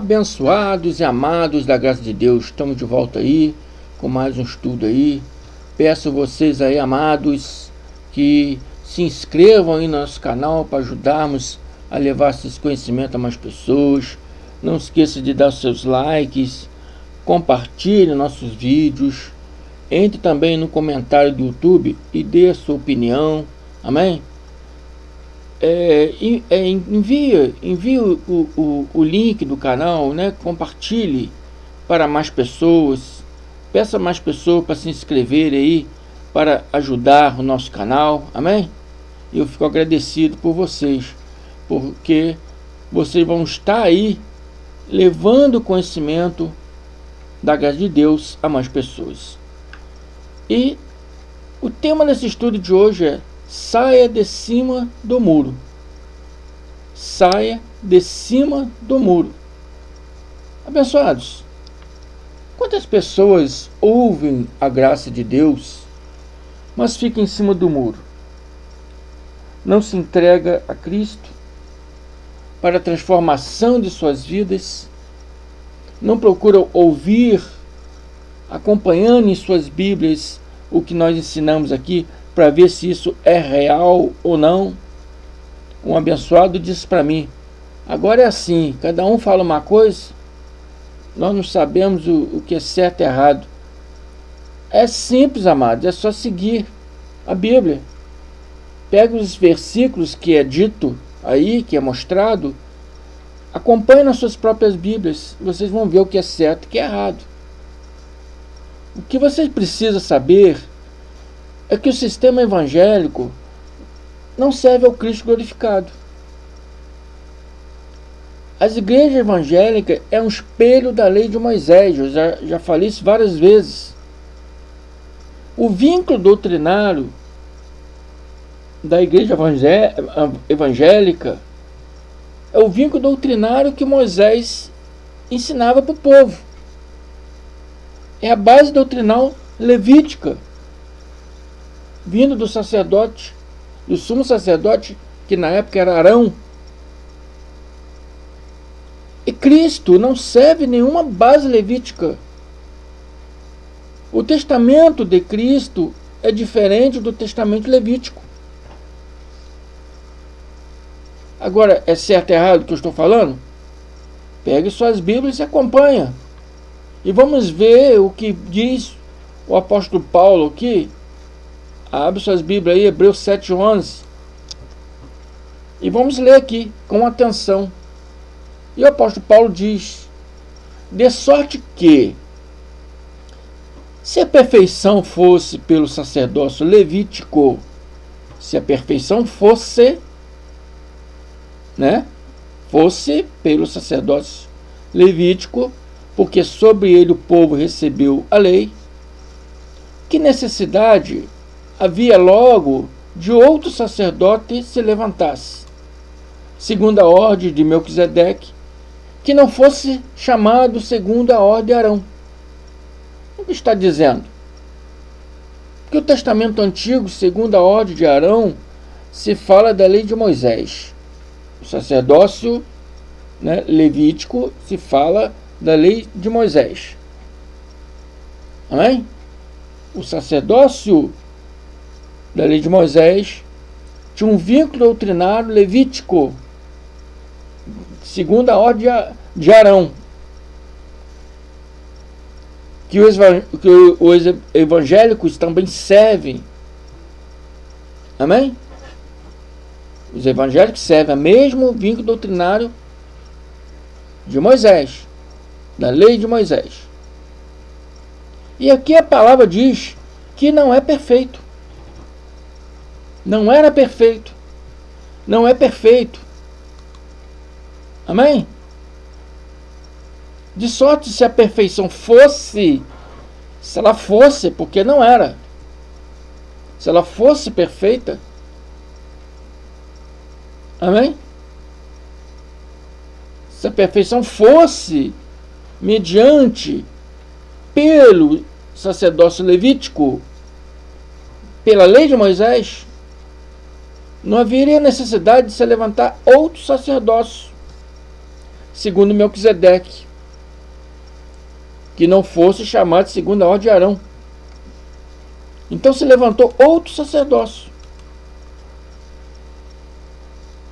Abençoados e amados da graça de Deus, estamos de volta aí com mais um estudo aí. Peço vocês aí, amados, que se inscrevam aí no nosso canal para ajudarmos a levar esse conhecimento a mais pessoas. Não esqueça de dar seus likes, compartilhe nossos vídeos, entre também no comentário do YouTube e dê a sua opinião, amém? Envie o link do canal, né? Compartilhe para mais pessoas, peça mais pessoas para se inscrever aí, para ajudar o nosso canal, amém? Eu fico agradecido por vocês, porque vocês vão estar aí levando conhecimento da graça de Deus a mais pessoas. E o tema desse estudo de hoje é: saia de cima do muro. Saia de cima do muro. Abençoados, quantas pessoas ouvem a graça de Deus, mas ficam em cima do muro? Não se entrega a Cristo para a transformação de suas vidas, não procuram ouvir, acompanhando em suas Bíblias o que nós ensinamos aqui, para ver se isso é real ou não. Um abençoado disse para mim: agora é assim, cada um fala uma coisa, nós não sabemos o que é certo e errado. É simples, amados, é só seguir a Bíblia. Pega os versículos que é dito aí, que é mostrado, acompanhe nas suas próprias Bíblias, vocês vão ver o que é certo e o que é errado. O que vocês precisam saber é que o sistema evangélico não serve ao Cristo glorificado. As igrejas evangélicas é um espelho da lei de Moisés, eu já falei isso várias vezes. O vínculo doutrinário da igreja evangélica é o vínculo doutrinário que Moisés ensinava para o povo. É a base doutrinal levítica, vindo do sacerdote, do sumo sacerdote, que na época era Arão. E Cristo não serve nenhuma base levítica. O testamento de Cristo é diferente do testamento levítico. Agora, é certo ou errado o que eu estou falando? Pegue suas Bíblias e acompanha. E vamos ver o que diz o apóstolo Paulo aqui. Abre suas Bíblias aí, Hebreus 7:11. E vamos ler aqui com atenção. E o apóstolo Paulo diz: de sorte que, se a perfeição fosse pelo sacerdócio levítico, se a perfeição fosse pelo sacerdócio levítico, porque sobre ele o povo recebeu a lei, que necessidade havia logo de outro sacerdote se levantasse, segundo a ordem de Melquisedeque, que não fosse chamado segundo a ordem de Arão? O que está dizendo? Que o testamento antigo, segundo a ordem de Arão, se fala da lei de Moisés. O sacerdócio levítico se fala da lei de Moisés. Amém? O sacerdócio da lei de Moisés tinha um vínculo doutrinário levítico, segundo a ordem de Arão, que os evangélicos também servem. Amém? Os evangélicos servem o mesmo vínculo doutrinário de Moisés, da lei de Moisés. E aqui a palavra diz que não é perfeito. Não era perfeito. Não é perfeito. Amém? De sorte, se a perfeição fosse, se ela fosse, porque não era, se ela fosse perfeita, amém? Se a perfeição fosse mediante, pelo sacerdócio levítico, pela lei de Moisés, não haveria necessidade de se levantar outro sacerdócio, segundo Melquisedeque, que não fosse chamado segundo a ordem de Arão. Então se levantou outro sacerdócio.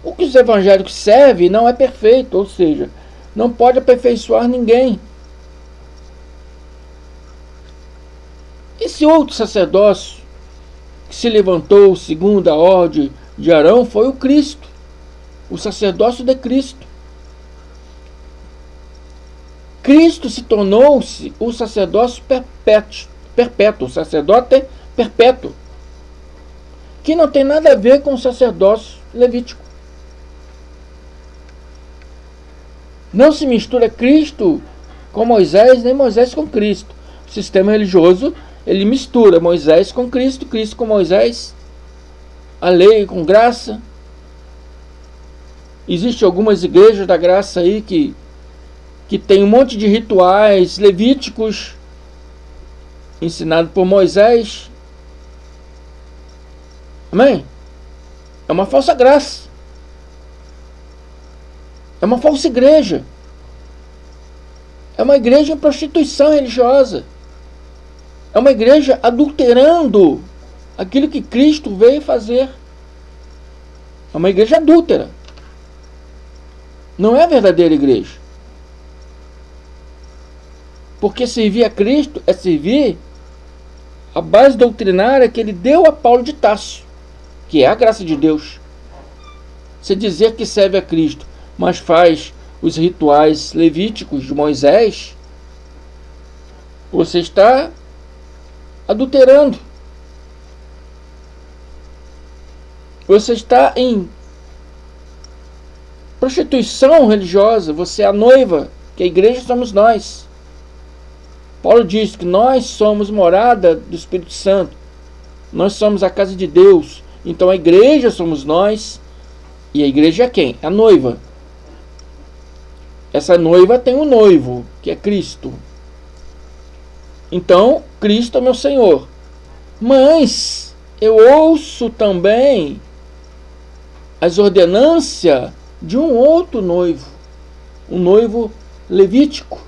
O que os evangélicos servem não é perfeito, ou seja, não pode aperfeiçoar ninguém. Esse outro sacerdócio que se levantou segundo a ordem de Arão foi o Cristo, o sacerdócio de Cristo. Cristo se tornou-se o sacerdócio perpétuo, o sacerdote perpétuo, que não tem nada a ver com o sacerdócio levítico. Não se mistura Cristo com Moisés, nem Moisés com Cristo. O sistema religioso, ele mistura Moisés com Cristo, Cristo com Moisés, a lei com graça. Existem algumas igrejas da graça aí que tem um monte de rituais levíticos ensinados por Moisés. Amém? É uma falsa graça. É uma falsa igreja. É uma igreja em prostituição religiosa. É uma igreja adulterando aquilo que Cristo veio fazer. É uma igreja adúltera. Não é a verdadeira igreja. Porque servir a Cristo é servir a base doutrinária que ele deu a Paulo de Tarso, que é a graça de Deus. Você dizer que serve a Cristo, mas faz os rituais levíticos de Moisés, você está adulterando. Você está em prostituição religiosa. Você é a noiva, que a igreja somos nós. Paulo diz que nós somos morada do Espírito Santo. Nós somos a casa de Deus. Então a igreja somos nós. E a igreja é quem? A noiva. Essa noiva tem um noivo, que é Cristo. Então, Cristo é meu Senhor. Mas eu ouço também as ordenâncias de um outro noivo. Um noivo levítico.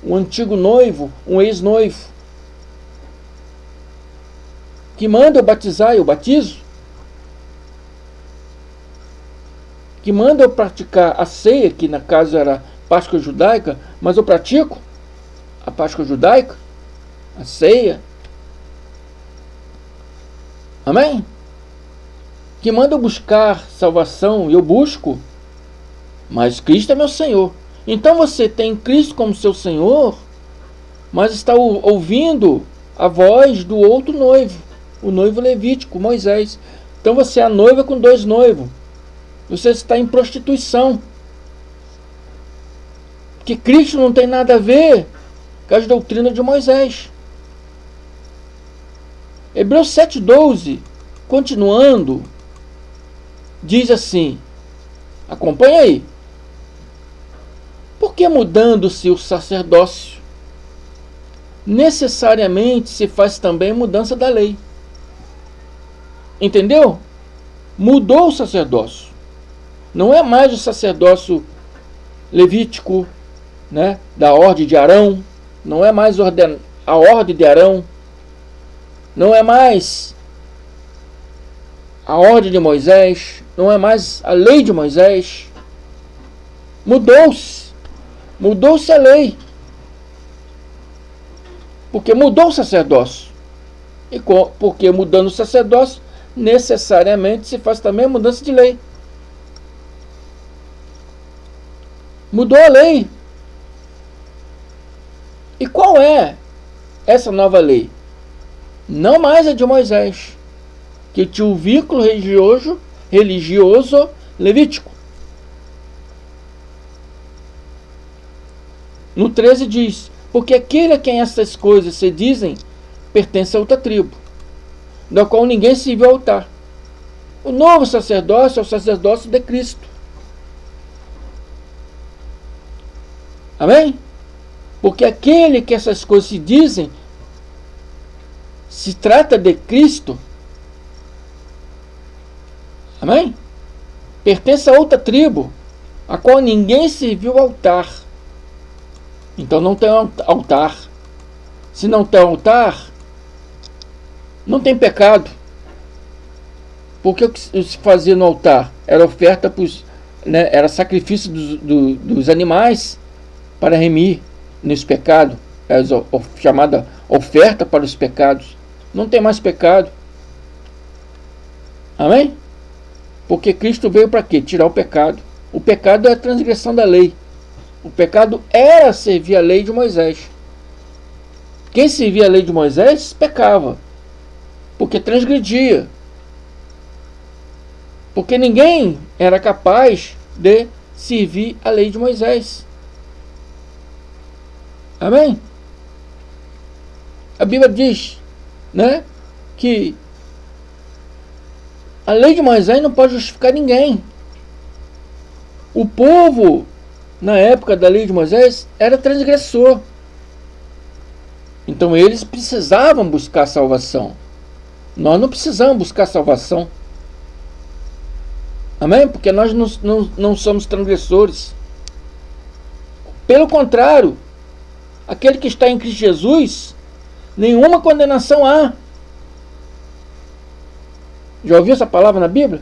Um antigo noivo, um ex-noivo. Que manda eu batizar, eu batizo. Que manda eu praticar a ceia, que na casa era Páscoa judaica, mas eu pratico a Páscoa judaica, a ceia. Amém? Que manda eu buscar salvação, e eu busco, mas Cristo é meu Senhor. Então você tem Cristo como seu Senhor, mas está ouvindo a voz do outro noivo, o noivo levítico, Moisés. Então você é a noiva com dois noivos. Você está em prostituição. Porque Cristo não tem nada a ver com as doutrinas de Moisés. Hebreus 7,12, continuando, diz assim, acompanha aí. Porque mudando-se o sacerdócio, necessariamente se faz também mudança da lei. Entendeu? Mudou o sacerdócio. Não é mais o sacerdócio levítico, né, da ordem de Arão. Não é mais a ordem de Arão. Não é mais a ordem de Moisés. Não é mais a lei de Moisés. Mudou-se. Mudou-se a lei. Porque mudou o sacerdócio. E porque mudando o sacerdócio, necessariamente se faz também a mudança de lei. Mudou a lei. E qual é essa nova lei? Não mais a de Moisés, que tinha o vínculo religioso levítico. No 13 diz, porque aquele a quem essas coisas se dizem, pertence a outra tribo, da qual ninguém se viu altar. O novo sacerdócio é o sacerdócio de Cristo. Amém? Porque aquele que essas coisas se dizem, se trata de Cristo. Amém? Pertence a outra tribo, a qual ninguém serviu altar. Então não tem altar. Se não tem altar, não tem pecado. Porque o que se fazia no altar? Era oferta, era sacrifício dos animais para remir nesse pecado. É a chamada oferta para os pecados. Não tem mais pecado. Amém? Porque Cristo veio para quê? Tirar o pecado. O pecado é a transgressão da lei. O pecado era servir a lei de Moisés. Quem servia a lei de Moisés pecava, porque transgredia. Porque ninguém era capaz de servir a lei de Moisés. Amém? A Bíblia diz, né, que a lei de Moisés não pode justificar ninguém. O povo, na época da lei de Moisés, era transgressor. Então eles precisavam buscar salvação. Nós não precisamos buscar salvação. Amém? Porque nós não somos transgressores. Pelo contrário, aquele que está em Cristo Jesus, nenhuma condenação há. Já ouviu essa palavra na Bíblia?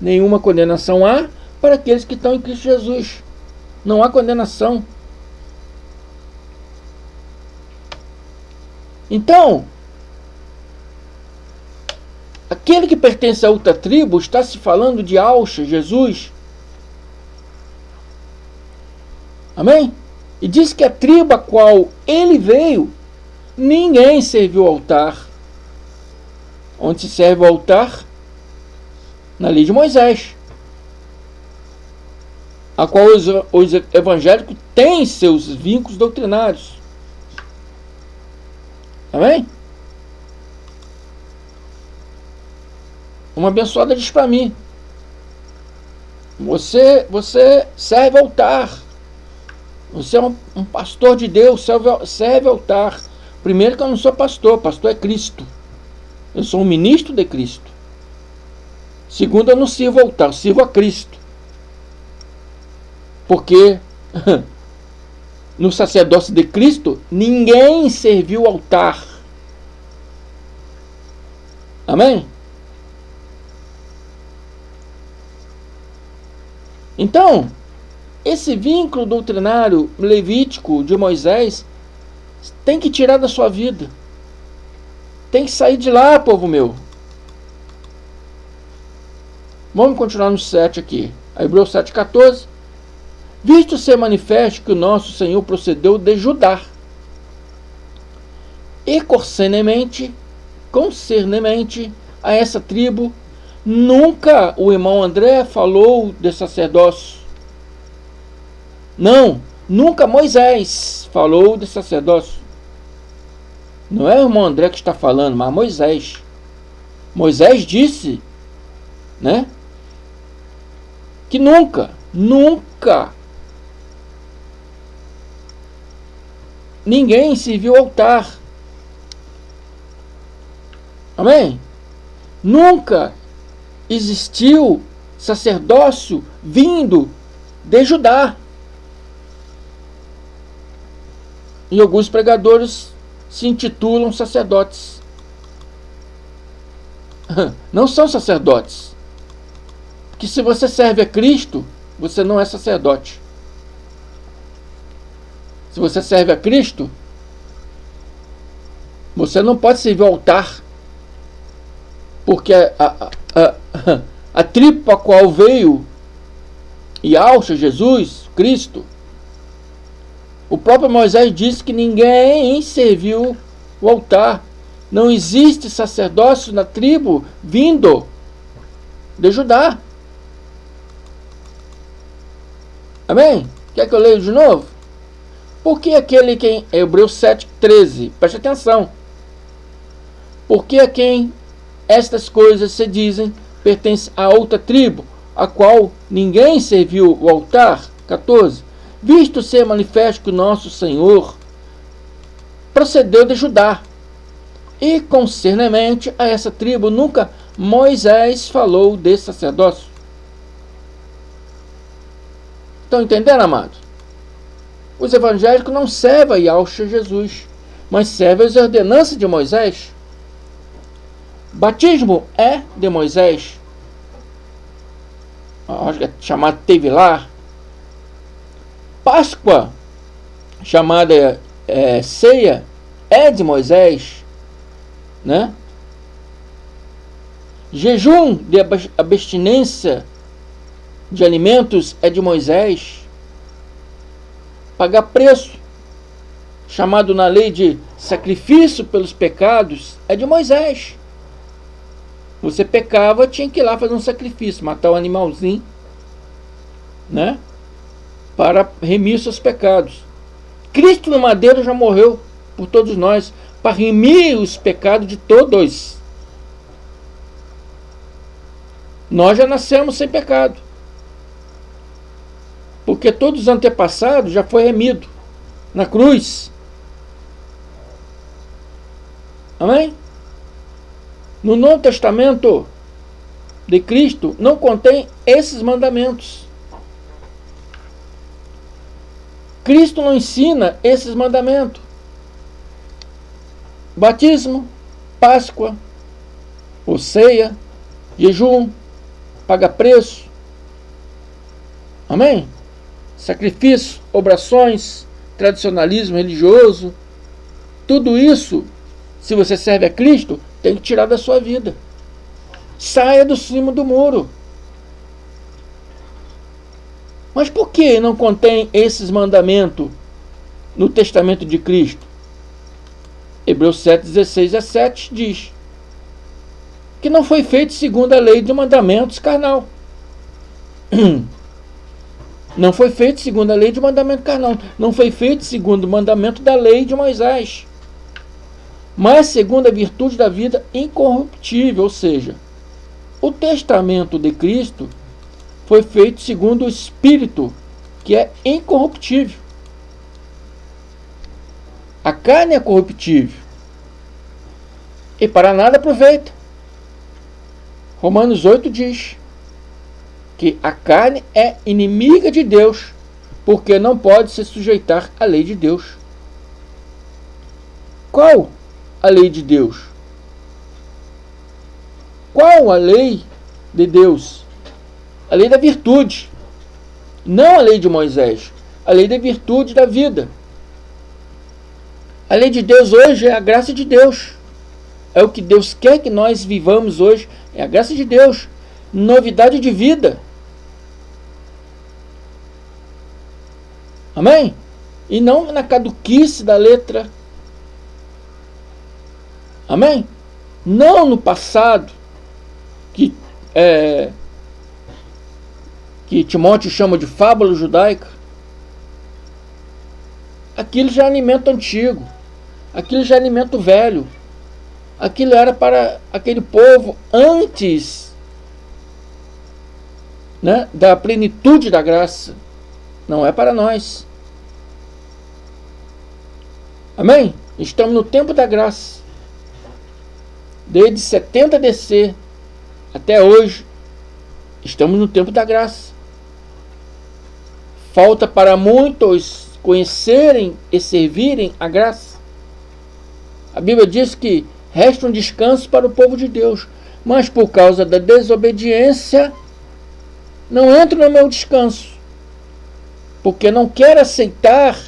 Nenhuma condenação há para aqueles que estão em Cristo Jesus. Não há condenação. Então, aquele que pertence a outra tribo, está se falando de Alcha, Jesus. Amém? E diz que a tribo a qual ele veio, ninguém serviu ao altar. Onde se serve o altar? Na lei de Moisés. A qual os evangélicos têm seus vínculos doutrinários. Amém? Uma abençoada diz para mim: você serve altar. Você é um pastor de Deus, serve altar. Primeiro que eu não sou pastor é Cristo. Eu sou um ministro de Cristo. Segundo, eu não sirvo altar, eu sirvo a Cristo. Porque no sacerdócio de Cristo, ninguém serviu altar. Amém? Então, esse vínculo doutrinário levítico de Moisés tem que tirar da sua vida. Tem que sair de lá, povo meu. Vamos continuar no 7 aqui. Hebreus 7,14. Visto ser manifesto que o nosso Senhor procedeu de Judá, e concernemente a essa tribo, nunca o irmão André falou de sacerdócio. Não, nunca Moisés falou de sacerdócio. Não é o irmão André que está falando, mas Moisés. Moisés disse, né, que nunca ninguém serviu altar. Amém? Nunca existiu sacerdócio vindo de Judá. E alguns pregadores se intitulam sacerdotes. Não são sacerdotes. Porque se você serve a Cristo, você não é sacerdote. Se você serve a Cristo, você não pode servir ao altar. Porque a tribo a qual veio Yahshua, Jesus, Cristo, o próprio Moisés disse que ninguém serviu o altar. Não existe sacerdócio na tribo vindo de Judá. Amém? Quer que eu leia de novo? Porque aquele que em Hebreus 7,13, preste atenção. Porque a quem estas coisas se dizem pertence a outra tribo, a qual ninguém serviu o altar. 14. Visto ser manifesto que o nosso Senhor procedeu de Judá, e concernemente a essa tribo nunca Moisés falou de sacerdócio. Estão entendendo, amados? Os evangélicos não servem a Yahshua Jesus, mas servem as ordenanças de Moisés. Batismo é de Moisés, chamado Tevilar. Páscoa, chamada ceia, é de Moisés, né? Jejum de abstinência de alimentos é de Moisés. Pagar preço, chamado na lei de sacrifício pelos pecados, é de Moisés. Você pecava, tinha que ir lá fazer um sacrifício, matar um animalzinho, né? Para remir seus pecados. Cristo no madeiro já morreu por todos nós, para remir os pecados de todos. Nós já nascemos sem pecado, porque todos os antepassados já foi remido na cruz. Amém? No Novo Testamento de Cristo não contém esses mandamentos. Cristo não ensina esses mandamentos. Batismo, Páscoa, ou ceia, jejum, paga preço. Amém? Sacrifício, orações, tradicionalismo religioso, tudo isso, se você serve a Cristo, tem que tirar da sua vida. Saia do cimo do muro. Mas por que não contém esses mandamentos no testamento de Cristo? Hebreus 7, 16 a 7 diz que não foi feito segundo a lei de mandamentos carnal. Não foi feito segundo a lei de mandamento carnal. Não foi feito segundo o mandamento da lei de Moisés, mas segundo a virtude da vida incorruptível. Ou seja, o testamento de Cristo foi feito segundo o Espírito, que é incorruptível. A carne é corruptível e para nada aproveita. Romanos 8 diz que a carne é inimiga de Deus, porque não pode se sujeitar à lei de Deus. Qual a lei de Deus? Qual a lei de Deus? A lei da virtude, não a lei de Moisés, a lei da virtude da vida. A lei de Deus hoje é a graça de Deus. É o que Deus quer que nós vivamos hoje, é a graça de Deus, novidade de vida. Amém? E não na caduquice da letra. Amém? Não no passado, que Timóteo chama de fábula judaica. Aquilo já é alimento antigo, aquilo já é alimento velho, aquilo era para aquele povo antes, né, da plenitude da graça, não é para nós. Amém? Estamos no tempo da graça, desde 70 DC até hoje, estamos no tempo da graça. Falta para muitos conhecerem e servirem a graça. A Bíblia diz que resta um descanso para o povo de Deus, mas por causa da desobediência não entra no meu descanso, porque não quer aceitar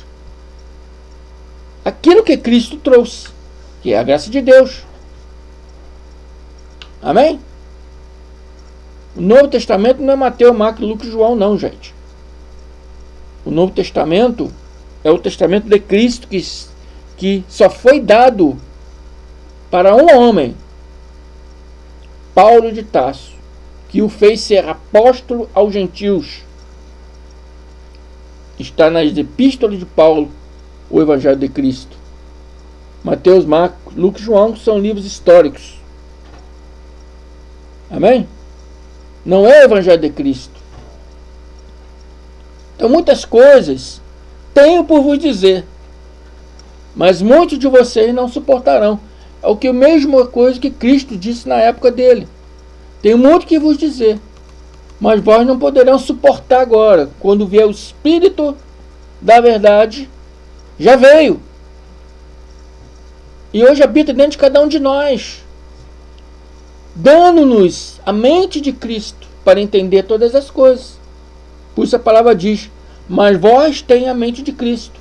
aquilo que Cristo trouxe, que é a graça de Deus. Amém? O Novo Testamento não é Mateus, Marcos, Lucas e João, não, gente. O Novo Testamento é o testamento de Cristo que só foi dado para um homem, Paulo de Tarso, que o fez ser apóstolo aos gentios. Está nas epístolas de Paulo, o Evangelho de Cristo. Mateus, Marcos, Lucas e João são livros históricos. Amém? Não é o Evangelho de Cristo. Então muitas coisas tenho por vos dizer, mas muitos de vocês não suportarão. É o que a mesma coisa que Cristo disse na época dele. Tenho muito que vos dizer, Mas vós não poderão suportar agora, quando vier o Espírito da verdade, já veio. E hoje habita dentro de cada um de nós, dando-nos a mente de Cristo para entender todas as coisas. Por isso a palavra diz: mas vós tem a mente de Cristo.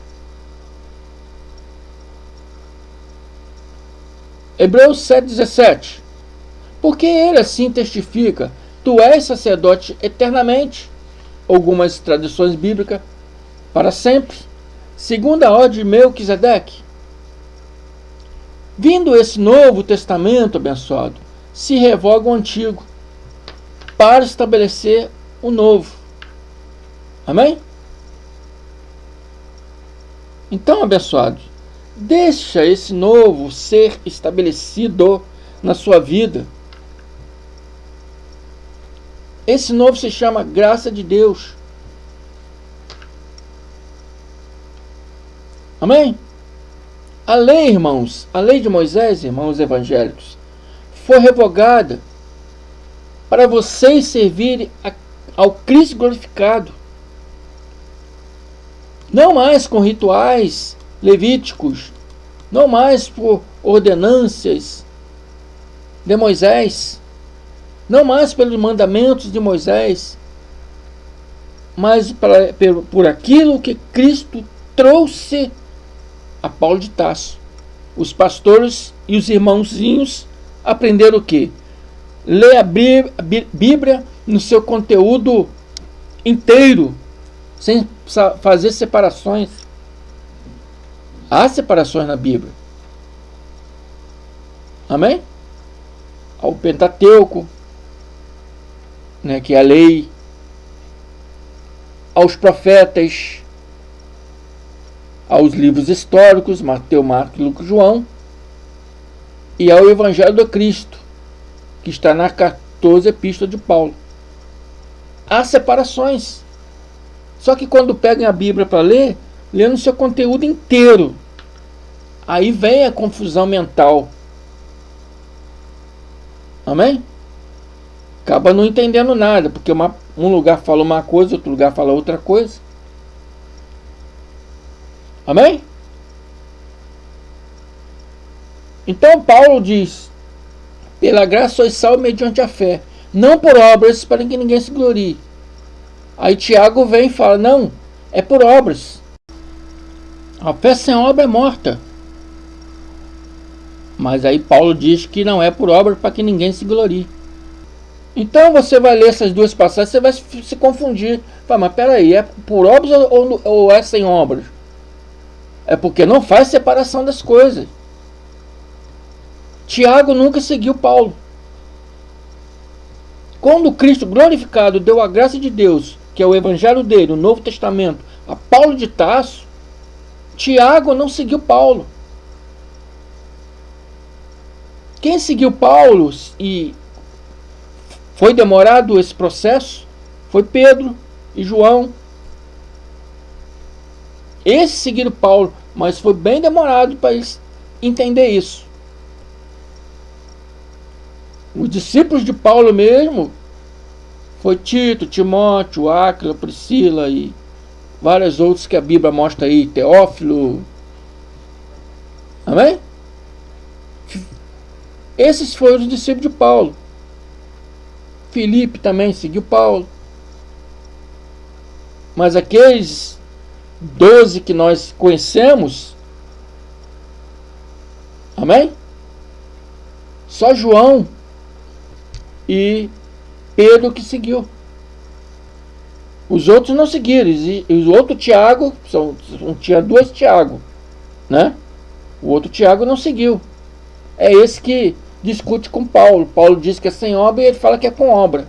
Hebreus 7,17. Porque ele assim testifica: tu és sacerdote eternamente. Algumas traduções bíblicas: para sempre, segundo a ordem de Melquisedeque. Vindo esse novo testamento abençoado, se revoga o antigo para estabelecer o novo. Amém? Então, abençoados, deixa esse novo ser estabelecido na sua vida. Esse novo se chama graça de Deus. Amém? A lei, irmãos, a lei de Moisés, irmãos evangélicos, foi revogada para vocês servirem ao Cristo glorificado. Não mais com rituais levíticos, não mais por ordenâncias de Moisés, não mais pelos mandamentos de Moisés, mas por aquilo que Cristo trouxe a Paulo de Tarso. Os pastores e os irmãozinhos aprenderam o quê? Ler a Bíblia no seu conteúdo inteiro, sem fazer separações. Há separações na Bíblia. Amém? Há o Pentateuco, né, que é a lei, aos profetas, aos livros históricos, Mateus, Marcos, Lucas, João, e ao Evangelho do Cristo, que está na 14 Epístola de Paulo. Há separações. Só que quando pegam a Bíblia para ler, lê no seu conteúdo inteiro. Aí vem a confusão mental. Amém? Acaba não entendendo nada, porque um lugar fala uma coisa, outro lugar fala outra coisa. Amém? Então Paulo diz: pela graça sois salvos mediante a fé, não por obras, para que ninguém se glorie. Aí Tiago vem e fala: não, é por obras. A fé sem obra é morta. Mas aí Paulo diz que não é por obras, para que ninguém se glorie. Então você vai ler essas duas passagens, você vai se confundir. Fala, mas peraí, é por obras ou é sem obras? É porque não faz separação das coisas. Tiago nunca seguiu Paulo. Quando Cristo glorificado deu a graça de Deus, que é o evangelho dele, o Novo Testamento, a Paulo de Tarso, Tiago não seguiu Paulo. Quem seguiu Paulo e foi demorado esse processo foi Pedro e João. Esses seguiram Paulo, mas foi bem demorado para eles entender isso. Os discípulos de Paulo mesmo foi Tito, Timóteo, Áquila, Priscila e vários outros que a Bíblia mostra aí, Teófilo. Amém? Esses foram os discípulos de Paulo. Filipe também seguiu Paulo. Mas aqueles 12 que nós conhecemos, amém? Só João e Pedro que seguiu. Os outros não seguiram. E o outro Tiago, tinha dois Tiago, né? O outro Tiago não seguiu. É esse que discute com Paulo. Paulo diz que é sem obra e ele fala que é com obra.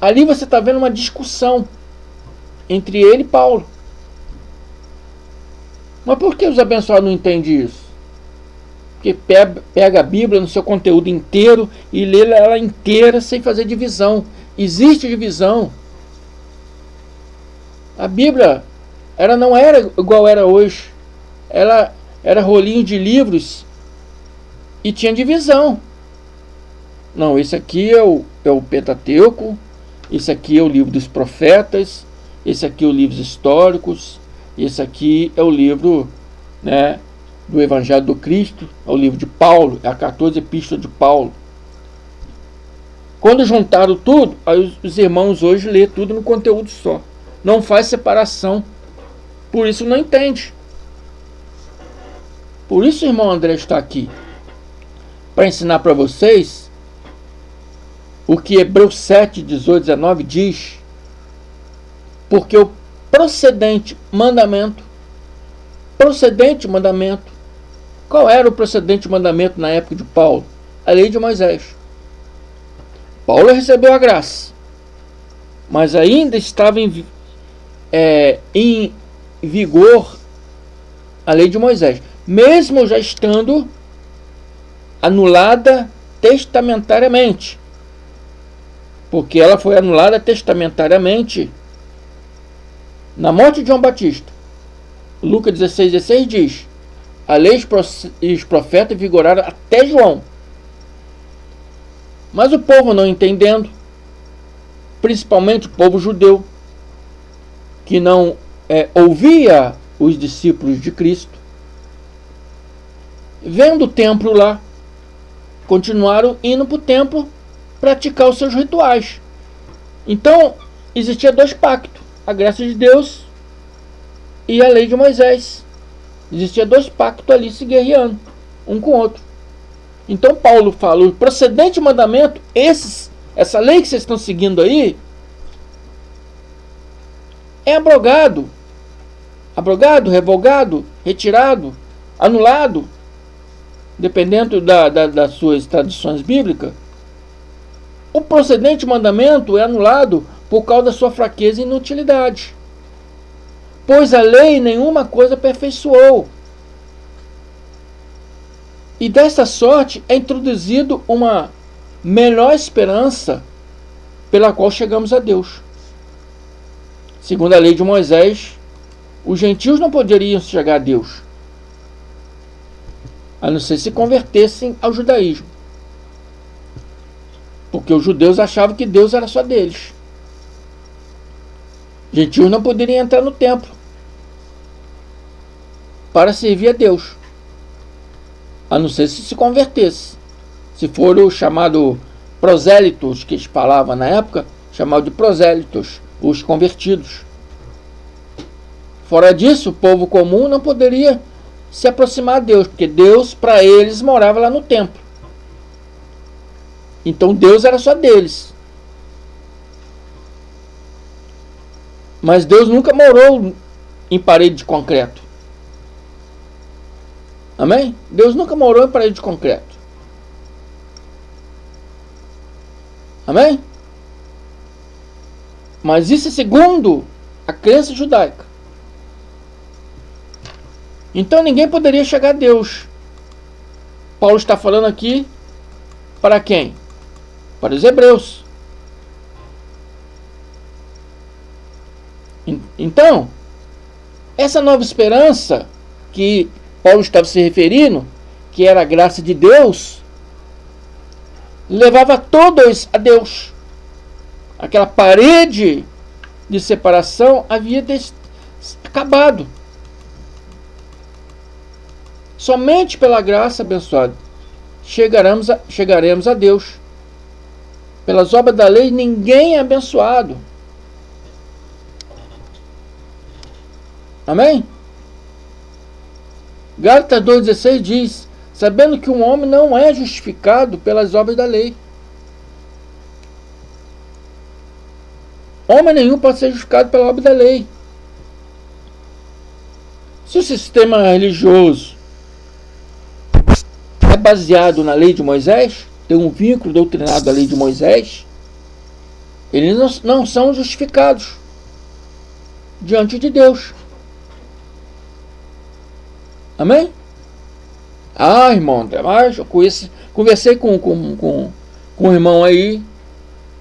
Ali você está vendo uma discussão entre ele e Paulo. Mas por que os abençoados não entendem isso? Porque pega a Bíblia no seu conteúdo inteiro e lê ela inteira sem fazer divisão. Existe divisão. A Bíblia, ela não era igual era hoje. Ela era rolinho de livros e tinha divisão. Não, esse aqui é o Pentateuco, esse aqui é o livro dos profetas, esse aqui é o livro históricos, esse aqui é o livro, né, do Evangelho do Cristo, é o livro de Paulo, é a 14 epístola de Paulo. Quando juntaram tudo, aí os irmãos hoje lê tudo no conteúdo só. Não faz separação. Por isso não entende. Por isso o irmão André está aqui. Para ensinar para vocês o que Hebreus 7, 18, 19 diz. Porque o procedente mandamento. Qual era o procedente mandamento na época de Paulo? A lei de Moisés. Paulo recebeu a graça, mas ainda estava em vigor a lei de Moisés, mesmo já estando anulada testamentariamente, porque ela foi anulada testamentariamente na morte de João Batista. Lucas 16,16 diz: a lei e os profetas vigoraram até João. Mas o povo não entendendo, principalmente o povo judeu, que não ouvia os discípulos de Cristo, vendo o templo lá, continuaram indo para o templo praticar os seus rituais. Então, existia dois pactos, a graça de Deus e a lei de Moisés. Existia dois pactos ali se guerreando, um com o outro. Então Paulo fala, o procedente mandamento, essa lei que vocês estão seguindo aí, é abrogado, revogado, retirado, anulado, dependendo das suas tradições bíblicas. O procedente mandamento é anulado por causa da sua fraqueza e inutilidade. Pois a lei nenhuma coisa aperfeiçoou. E dessa sorte é introduzido uma melhor esperança pela qual chegamos a Deus. Segundo a lei de Moisés, os gentios não poderiam chegar a Deus, a não ser se convertessem ao judaísmo. Porque os judeus achavam que Deus era só deles. Gentios não poderiam entrar no templo para servir a Deus, a não ser se convertesse. Se for o chamado prosélitos, que eles falavam na época, chamado de prosélitos, os convertidos. Fora disso, o povo comum não poderia se aproximar de Deus, porque Deus, para eles, morava lá no templo. Então Deus era só deles. Mas Deus nunca morou em parede de concreto. Amém? Deus nunca morou em parede de concreto. Amém? Mas isso é segundo a crença judaica. Então ninguém poderia chegar a Deus. Paulo está falando aqui para quem? Para os hebreus. Então, essa nova esperança que Paulo estava se referindo, que era a graça de Deus, levava todos a Deus. Aquela parede de separação havia acabado. Somente pela graça abençoada chegaremos a Deus. Pelas obras da lei ninguém é abençoado. Amém? Gálatas 2,16 diz: sabendo que um homem não é justificado pelas obras da lei. Homem nenhum pode ser justificado pela obra da lei. Se o sistema religioso é baseado na lei de Moisés, tem um vínculo doutrinado da lei de Moisés, eles não são justificados diante de Deus. Amém? Ah, irmão André, mas eu conversei com um irmão aí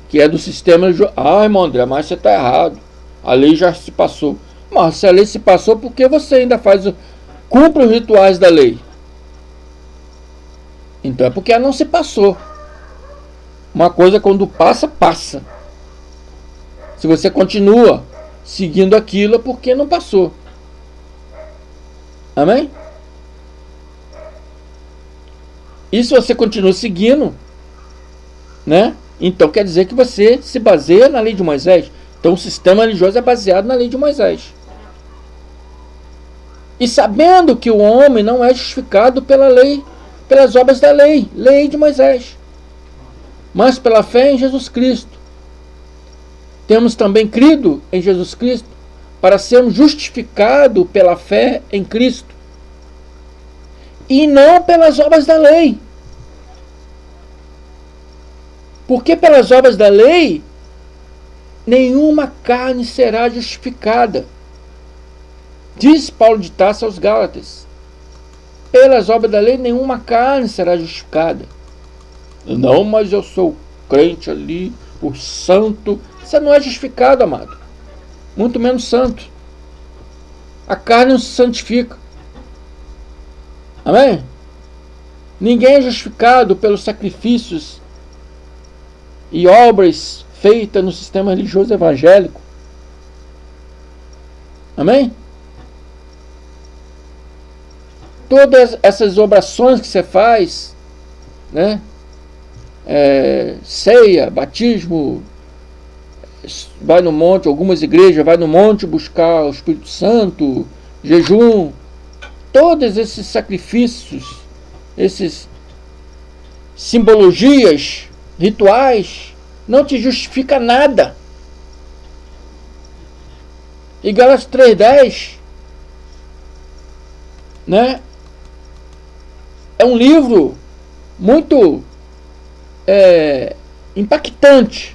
que é do sistema religioso. Ah, irmão André, mas você está errado. A lei já se passou. Mas se a lei se passou, por que você ainda cumpre os rituais da lei? Então é porque ela não se passou. Uma coisa quando passa, passa. Se você continua seguindo aquilo, é porque não passou. Amém? E se você continua seguindo, né? Então quer dizer que você se baseia na lei de Moisés. Então o sistema religioso é baseado na lei de Moisés. E sabendo que o homem não é justificado pela lei, pelas obras da lei, lei de Moisés, mas pela fé em Jesus Cristo. Temos também crido em Jesus Cristo para sermos justificados pela fé em Cristo e não pelas obras da lei. Porque pelas obras da lei nenhuma carne será justificada. Diz Paulo de Tarso aos Gálatas: pelas obras da lei nenhuma carne será justificada. Não, mas eu sou crente ali, o santo. Você não é justificado, amado. Muito menos santo. A carne não se santifica. Amém? Ninguém é justificado pelos sacrifícios e obras feitas no sistema religioso evangélico. Amém? Todas essas orações que você faz, né? Ceia, batismo, vai no monte, algumas igrejas vai no monte buscar o Espírito Santo, jejum, todos esses sacrifícios, esses simbologias, rituais, não te justifica nada. E Gálatas 3:10, né? É um livro muito impactante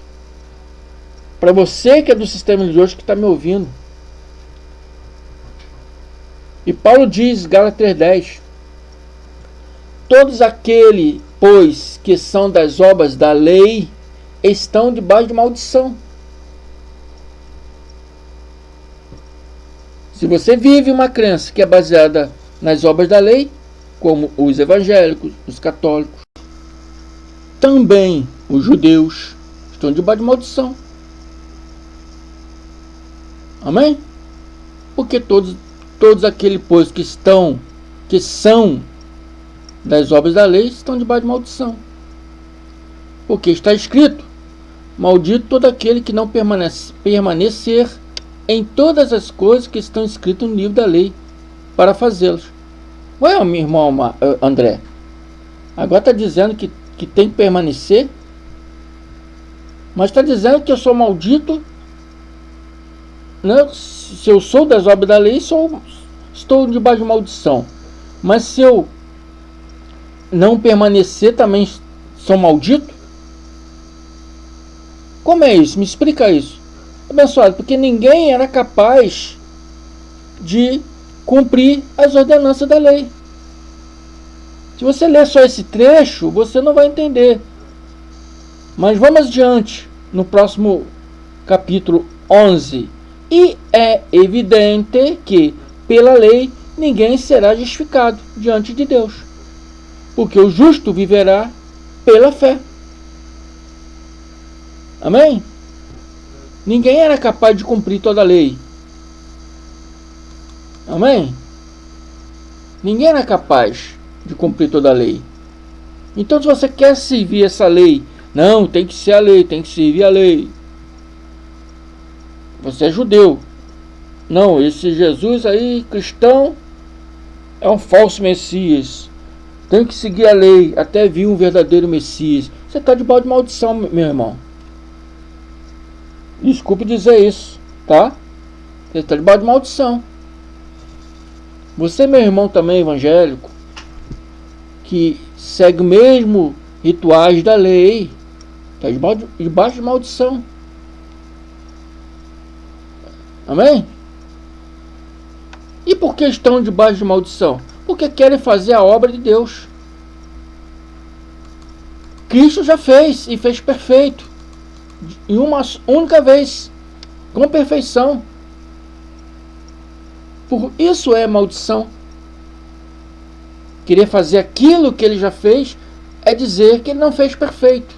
para você que é do sistema religioso que está me ouvindo. E Paulo diz, Gálatas 3:10, todos aqueles, pois, que são das obras da lei, estão debaixo de maldição. Se você vive uma crença que é baseada nas obras da lei, como os evangélicos, os católicos, também os judeus estão debaixo de maldição. Amém? Porque todos aqueles, pois, que são das obras da lei, estão debaixo de maldição. Porque está escrito: maldito todo aquele que não permanecer em todas as coisas que estão escritas no livro da lei para fazê-las. Ué, meu irmão André, agora está dizendo que tem que permanecer, mas está dizendo que eu sou maldito, né? Se eu sou das obras da lei, estou debaixo de maldição. Mas se eu não permanecer, também sou maldito? Como é isso? Me explica isso. Abençoado, porque ninguém era capaz de cumprir as ordenanças da lei. Se você ler só esse trecho, você não vai entender. Mas vamos adiante, no próximo capítulo 11. E é evidente que, pela lei, ninguém será justificado diante de Deus, porque o justo viverá pela fé. Amém? Ninguém era capaz de cumprir toda a lei. Amém? Ninguém era capaz de cumprir toda a lei. Então, se você quer servir essa lei, não, tem que ser a lei, tem que servir a lei. Você é judeu. Não, esse Jesus aí, cristão, é um falso Messias. Tem que seguir a lei até vir um verdadeiro Messias. Você está debaixo de maldição, meu irmão. Desculpe dizer isso, tá? Você está debaixo de maldição. Você, meu irmão, também evangélico, que segue o mesmo rituais da lei, está debaixo de maldição. Amém? E por que estão debaixo de maldição? Porque querem fazer a obra de Deus. Cristo já fez e fez perfeito. Em uma única vez, com perfeição. Por isso é maldição. Querer fazer aquilo que ele já fez é dizer que ele não fez perfeito.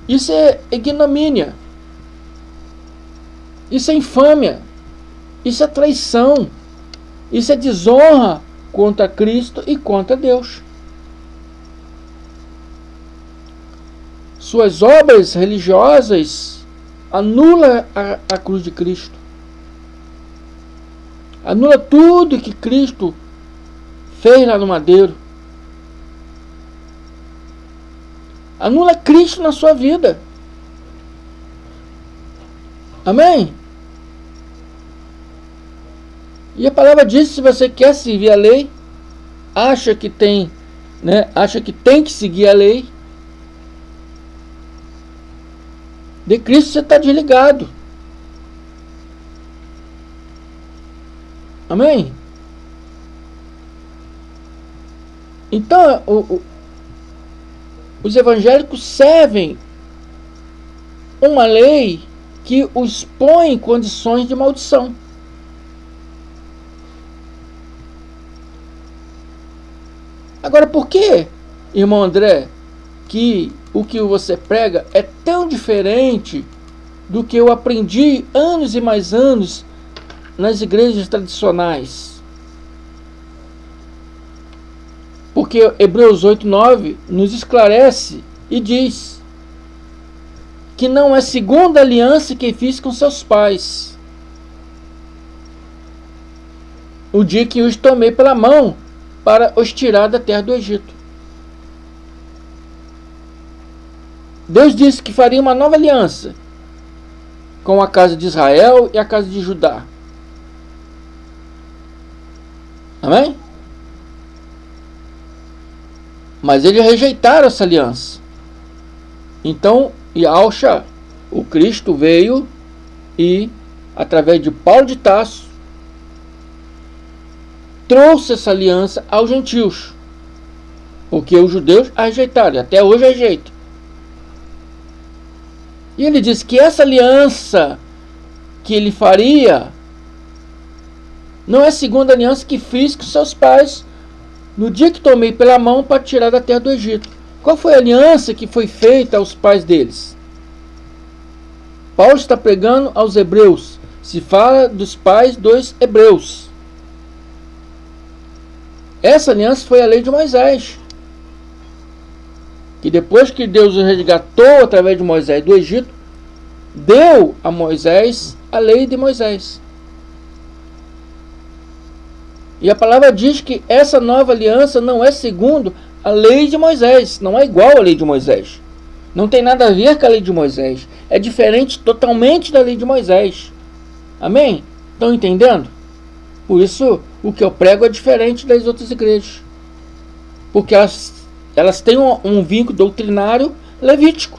Isso é ignomínia. Isso é infâmia. Isso é traição. Isso é desonra contra Cristo e contra Deus. Suas obras religiosas anulam a cruz de Cristo. Anula tudo que Cristo fez lá no madeiro. Anula Cristo na sua vida. Amém? E a palavra diz: se você quer servir a lei, acha que tem que seguir a lei, de Cristo você está desligado. Amém? Então, os evangélicos servem uma lei que os põe em condições de maldição. Agora, por que, irmão André, que o que você prega é tão diferente do que eu aprendi anos e mais anos nas igrejas tradicionais? Porque Hebreus 8:9 nos esclarece e diz que não é segunda aliança que fiz com seus pais, o dia que os tomei pela mão para os tirar da terra do Egito. Deus disse que faria uma nova aliança com a casa de Israel e a casa de Judá. Amém? Mas eles rejeitaram essa aliança. Então, Yahushua, o Cristo, veio e, através de Paulo de Tarso, trouxe essa aliança aos gentios, porque os judeus a rejeitaram, e até hoje rejeitam. E ele disse que essa aliança que ele faria não é a segunda aliança que fiz com seus pais no dia que tomei pela mão para tirar da terra do Egito. Qual foi a aliança que foi feita aos pais deles? Paulo está pregando aos hebreus. Se fala dos pais dos hebreus. Essa aliança foi a lei de Moisés, que depois que Deus o resgatou através de Moisés do Egito, deu a Moisés a lei de Moisés. E a palavra diz que essa nova aliança não é segundo a lei de Moisés, não é igual à lei de Moisés. Não tem nada a ver com a lei de Moisés. É diferente totalmente da lei de Moisés. Amém? Estão entendendo? Por isso, o que eu prego é diferente das outras igrejas. Porque elas têm um vínculo doutrinário levítico.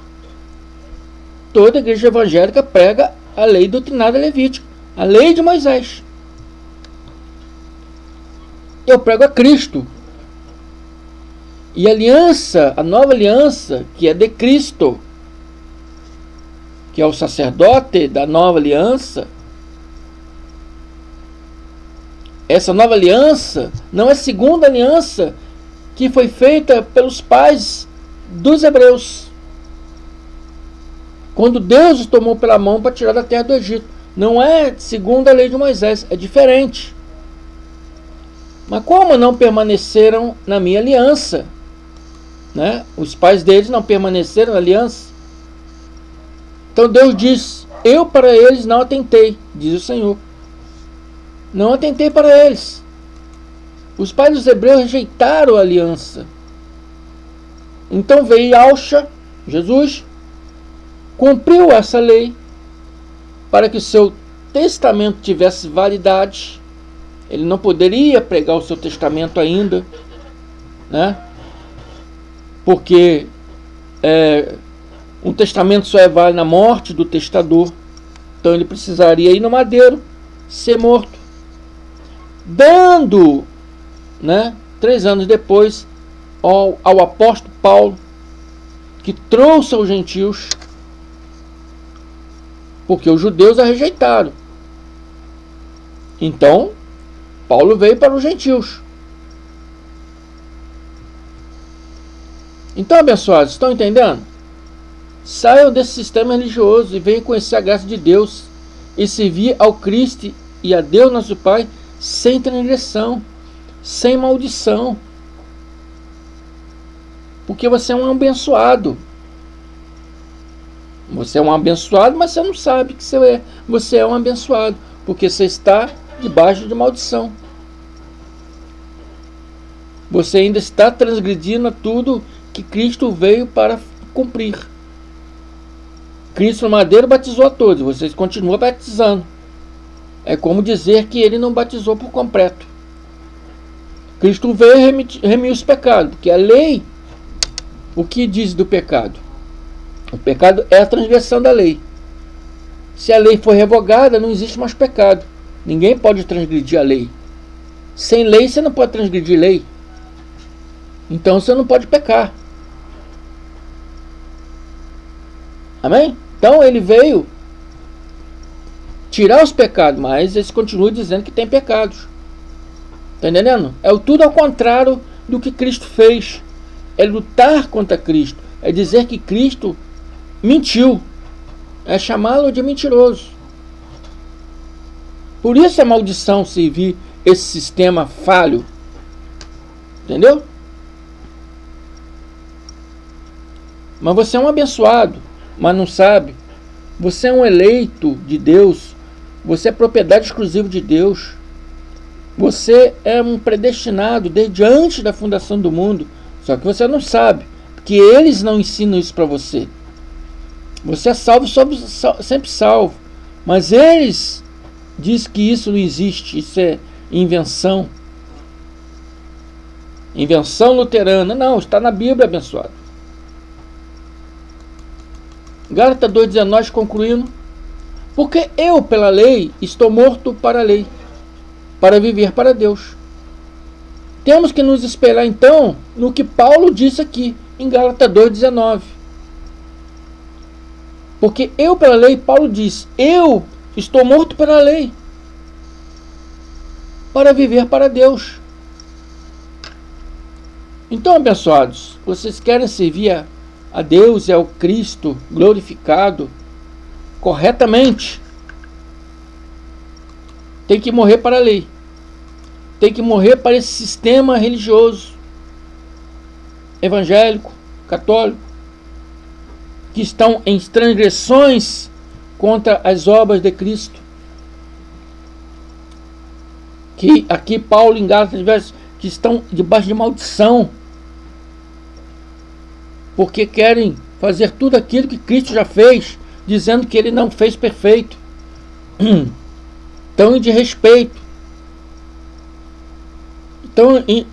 Toda igreja evangélica prega a lei doutrinária levítica, a lei de Moisés. Eu prego a Cristo. E a aliança, a nova aliança, que é de Cristo, que é o sacerdote da nova aliança, essa nova aliança não é segunda aliança que foi feita pelos pais dos hebreus, quando Deus os tomou pela mão para tirar da terra do Egito. Não é segundo a lei de Moisés, é diferente. Mas como não permaneceram na minha aliança, né? Os pais deles não permaneceram na aliança. Então Deus diz: eu para eles não atentei, diz o Senhor. Não atentei para eles. Os pais dos hebreus rejeitaram a aliança. Então veio Yahushua, Jesus, cumpriu essa lei para que o seu testamento tivesse validade. Ele não poderia pregar o seu testamento ainda, né? Porque um testamento só é válido na morte do testador. Então ele precisaria ir no madeiro, ser morto, dando, né, 3 anos depois ao apóstolo Paulo, que trouxe aos gentios, porque os judeus a rejeitaram. Então Paulo veio para os gentios. Então, abençoados, estão entendendo? Saiam desse sistema religioso e venham conhecer a graça de Deus e servir ao Cristo e a Deus nosso Pai sem transgressão, sem maldição. Porque você é um abençoado. Você é um abençoado, mas você não sabe que você é um abençoado, porque você está debaixo de maldição. Você ainda está transgredindo tudo que Cristo veio para cumprir. Cristo no madeiro batizou a todos, vocês continuam batizando. É como dizer que ele não batizou por completo. Cristo veio e remiu os pecados, porque a lei, o que diz do pecado? O pecado é a transgressão da lei. Se a lei for revogada, não existe mais pecado. Ninguém pode transgredir a lei. Sem lei, você não pode transgredir lei. Então você não pode pecar. Amém? Então ele veio tirar os pecados, mas eles continuam dizendo que tem pecados. Está entendendo? É tudo ao contrário do que Cristo fez. É lutar contra Cristo. É dizer que Cristo mentiu. É chamá-lo de mentiroso. Por isso a maldição servir esse sistema falho. Entendeu? Mas você é um abençoado, mas não sabe. Você é um eleito de Deus. Você é propriedade exclusiva de Deus. Você é um predestinado desde antes da fundação do mundo. Só que você não sabe, porque eles não ensinam isso para você. Você é salvo, sempre salvo. Mas eles dizem que isso não existe. Isso é invenção. Invenção luterana. Não, está na Bíblia, abençoado. Gálatas 2,19 concluindo. Porque eu, pela lei, estou morto para a lei, para viver para Deus. Temos que nos espelhar então no que Paulo disse aqui em Gálatas 2,19. Porque eu, pela lei, Paulo diz, eu estou morto para a lei, para viver para Deus. Então, abençoados, vocês querem servir a Deus e ao Cristo glorificado corretamente, tem que morrer para a lei. Tem que morrer para esse sistema religioso, evangélico, católico, que estão em transgressões contra as obras de Cristo. Que aqui Paulo em Gálatas que estão debaixo de maldição, porque querem fazer tudo aquilo que Cristo já fez, dizendo que ele não fez perfeito. Tão de respeito. Então, em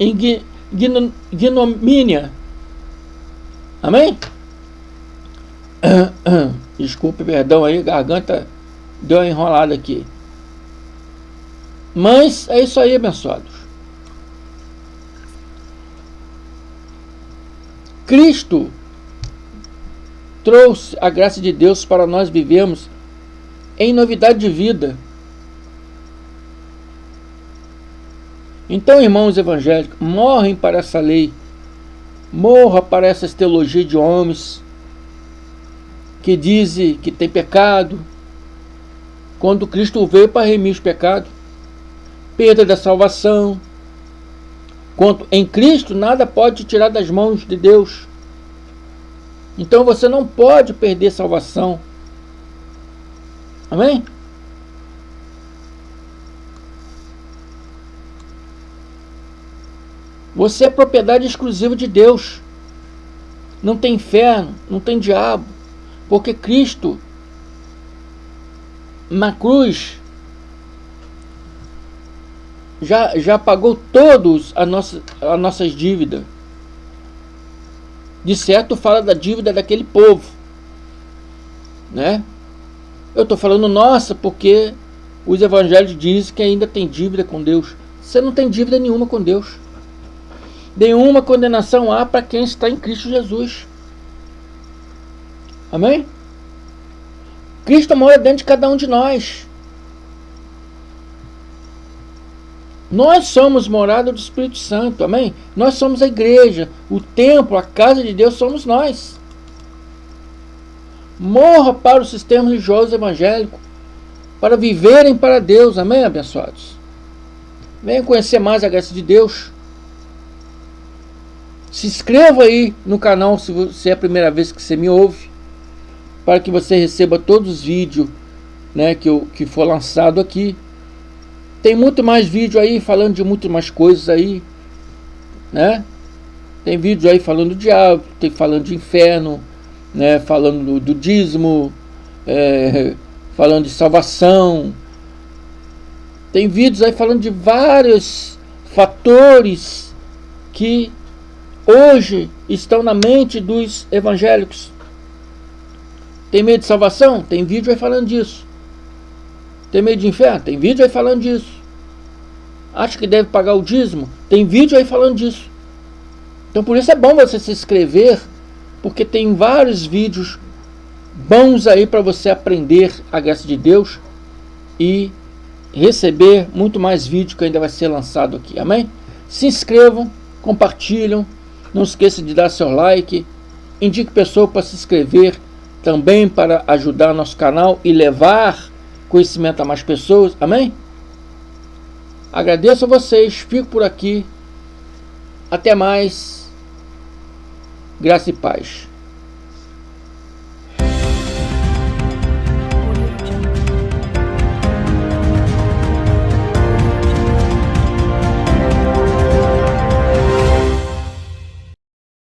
ignomínia. Amém? Desculpe, perdão aí, garganta deu uma enrolada aqui. Mas é isso aí, abençoados. Cristo trouxe a graça de Deus para nós vivermos em novidade de vida. Então, irmãos evangélicos, morrem para essa lei, morra para essas teologias de homens que dizem que tem pecado, quando Cristo veio para remir os pecados, perda da salvação. Quanto em Cristo, nada pode te tirar das mãos de Deus. Então você não pode perder salvação. Amém? Você é propriedade exclusiva de Deus. Não tem inferno, não tem diabo. Porque Cristo, na cruz, já pagou todas as nossas dívidas. De certo, fala da dívida daquele povo, né? Eu estou falando nossa, porque os evangelhos dizem que ainda tem dívida com Deus. Você não tem dívida nenhuma com Deus. Nenhuma condenação há para quem está em Cristo Jesus. Amém? Cristo mora dentro de cada um de nós. Nós somos morada do Espírito Santo, amém? Nós somos a igreja, o templo, a casa de Deus somos nós. Morra para o sistema religioso evangélico, para viverem para Deus. Amém, abençoados? Venham conhecer mais a graça de Deus. Se inscreva aí no canal se é a primeira vez que você me ouve, para que você receba todos os vídeos, né, que for lançado aqui. Tem muito mais vídeo aí falando de muito mais coisas aí, né? Tem vídeo aí falando do diabo, tem falando de inferno, né? Falando do dízimo, falando de salvação. Tem vídeos aí falando de vários fatores que hoje estão na mente dos evangélicos. Tem medo de salvação? Tem vídeo aí falando disso. Tem medo de inferno? Tem vídeo aí falando disso. Acha que deve pagar o dízimo? Tem vídeo aí falando disso. Então por isso é bom você se inscrever, porque tem vários vídeos bons aí para você aprender a graça de Deus e receber muito mais vídeo que ainda vai ser lançado aqui. Amém? Se inscrevam, compartilham, não esqueça de dar seu like, indique pessoa para se inscrever também, para ajudar nosso canal e levar conhecimento a mais pessoas. Amém? Agradeço a vocês, fico por aqui. Até mais. Graça e paz.